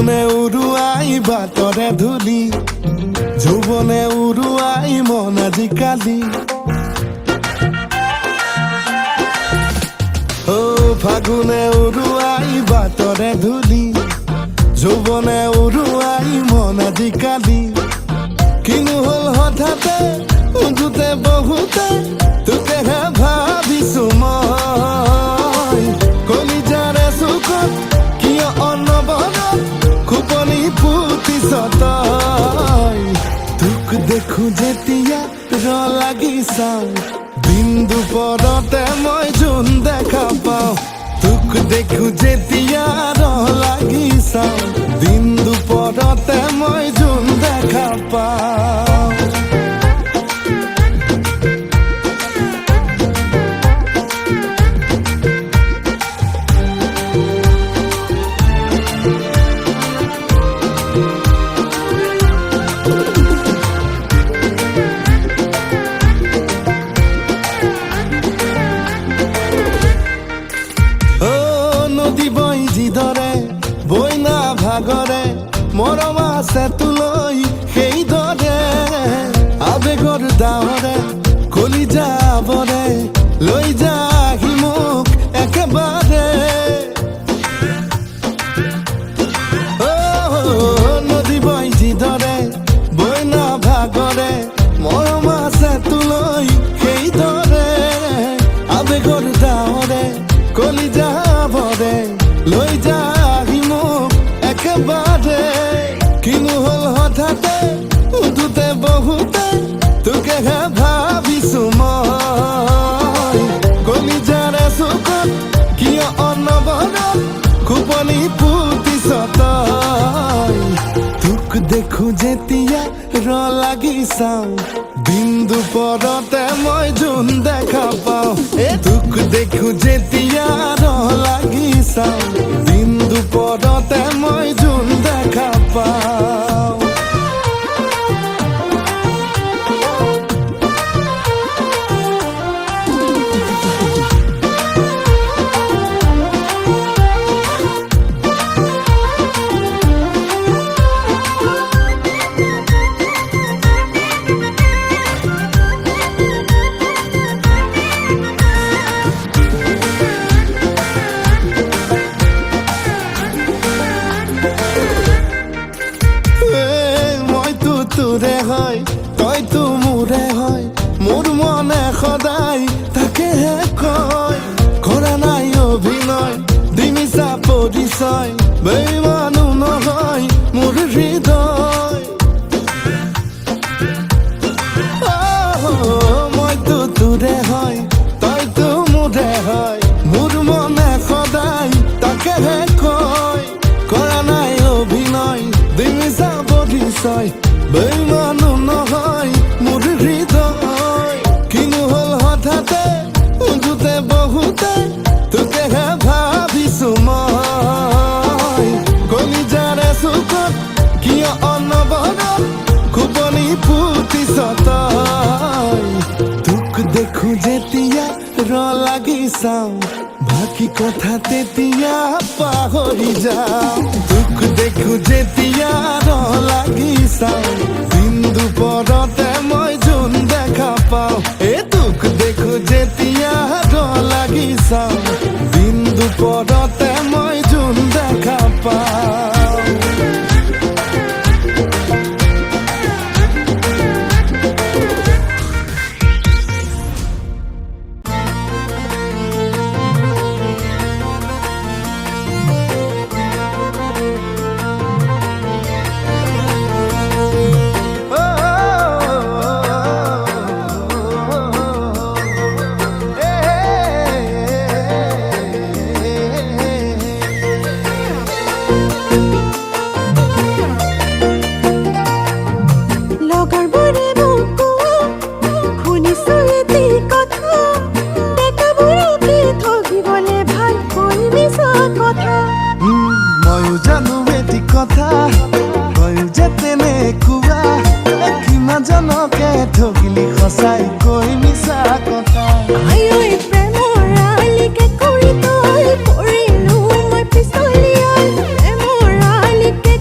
ফাগুনে উৰুৱাই বাটৰে ধূলি যৌৱনে উৰুৱাই মন আজিকালি ফাগুনে উৰুৱাই বাটৰে ধূলি যৌৱনে উৰুৱাই মন আজিকালি কিনো হ'ল হঠাতে উঠোতে বহুতে তোকেহে ভাবিছো মই কলিজাৰে চুকত কিয় অনবৰত খোপনি পুতিছ তই তোক দেখো যেতিয়া ৰ লাগি চাওঁ বিন্দু পদতে মই জোন দেখা পাওঁ তোক দেখো যেতিয়া ৰ লাগি চাওঁ বিন্দু পদতে মই জোন দেখা পাওঁ বইনা ভাগৰে মৰম আছে তোলৈ সেইদৰে আবেগৰ ডাৱৰে কলিজাবৰে লৈ যাহি মোক একেবাৰে নদী বৈ যিদৰে বইনা ভাগৰে মৰম আছে তোলৈ সেইদৰে আবেগৰ ডাৱৰে কলিজাবৰে লৈ যা একেবাৰে কিনো হ'ল হঠাতে উঠোতে বহুতে তোকেহে ভাবিছো মই কলিজাৰে চুকত কিয় অনবৰত খোপনি পুতিছ তই তোক দেখো যেতিয়া ৰ লাগি চাওঁ বিন্দু পদতে মই জোন দেখা পাওঁ তোক দেখো যেতিয়া ৰ লাগি চাওঁ বিন্দু পদতে মই জোন দেখা পাওঁ তোৰে হয় তইতো মোৰে হয় মোৰ মনে সদায় তাকেহে কয় কৰা নাই অভিনয় দিমিছা পৰিচয় বেইমানো নহয় মোৰ হৃদয় মইতো তোৰে হয় তইতো মোৰে হয় মোৰ মনে সদায় তাকেহে কয় কৰা নাই অভিনয় দিমিছা পৰিচয় বেইমানো নহয় মোৰ হৃদয় কিনো হ'ল হঠাতে উঠোতে বহুতে তোকেহে ভাবিছো মই কলিজাৰে চুকত কিয় অনবৰত খোপনি পুতিছ তই তোক দেখো যেতিয়া ৰ লাগি চাওঁ বাকী কথা তেতিয়া পাহৰি যাওঁ তোক দেখো যেতিয়া ৰ লাগি চাওঁ বিন্দু পদতে মই জোন দেখা পাওঁ তোক দেখো যেতিয়া ৰ লাগি চাওঁ বিন্দু পদতে মই জোন দেখা পাওঁ জনকে ঠগিলি সঁচাই কৈ মিছা কথা প্ৰেমৰ আলিকে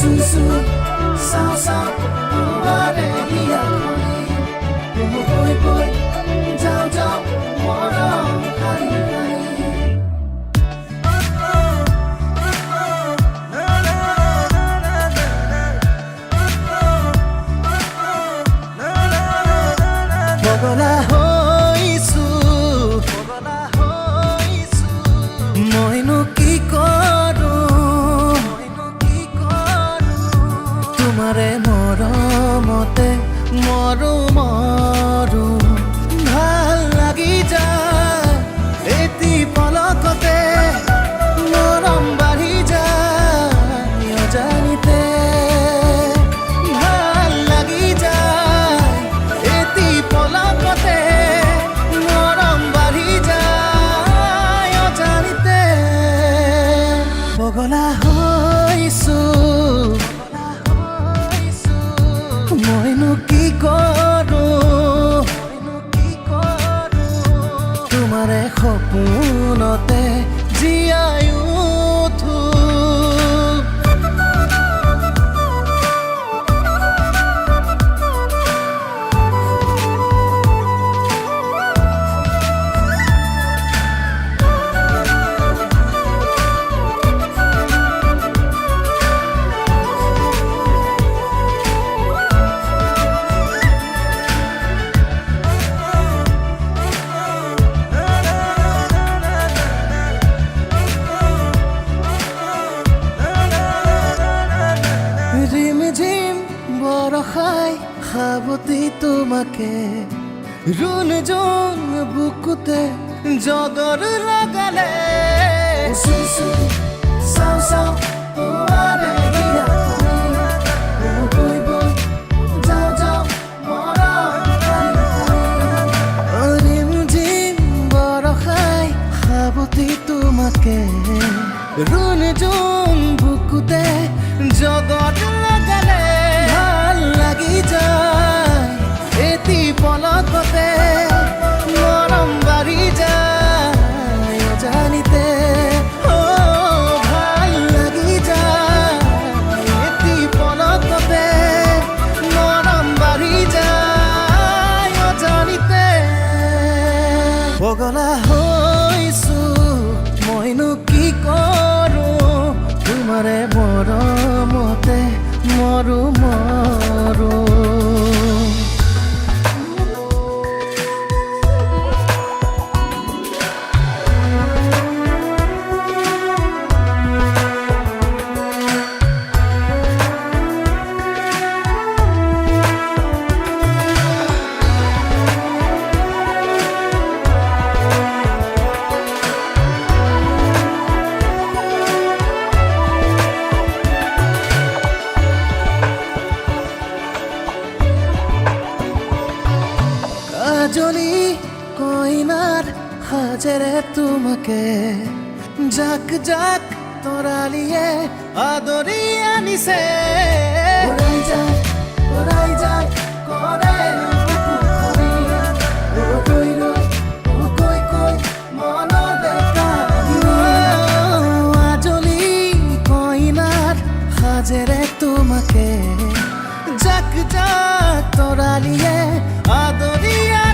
উচুচু চাওঁ চাওঁ তোমাৰে হিয়া খনি বৈ বৈ যাওঁ যাওঁ মৰম শাৰী শাৰী পগলা হৈছো মইনো কি কৰোঁ তোমাৰে মৰমতে মৰো মৰো ভাল লাগি যায় এটি পলকতে মৰম বাঢ়ি যায় অজানিতে ভাল লাগি যায় এটি পলকতে মৰম বাঢ়ি যায় অজানিতে পগলা হৈছো মইনো কি কৰোঁ তোমাৰে সপোনতে জীয়াই উঠো ৰিমঝিম বৰষায় সাবতি তোমাকে ৰুন জোন বুকুতে জদৰ লাগালে চাওঁ চাওঁ তোমাৰে হিয়া খনি বৈ বৈ যাওঁ যাওঁ মৰম শাৰী শাৰী ৰিমঝিম বৰষায় সাবতি তোমাকে ৰুন জোন বুকুতে জগত লাগালে ভাল লাগি যায় এটি পলকতে মৰম বাঢ়ি যায় অজানিতে ভাল লাগি যায় এটি পলকতে মৰম বাঢ়ি যায় অজানিতে পগলা হৈছো মইনো কি কৰোঁ তোমাৰে মৰমতে মৰো মৰো কাজলি কইনার হাজেরে তোমাকে জাক জাক তরালিয়ে আদরি আনিছে ওরাই যায় করে রই রই কই কই মন দেখা আজলি কইনার হাজেরে তোমাকে জাক জাক তরালিয়ে আদরিয়া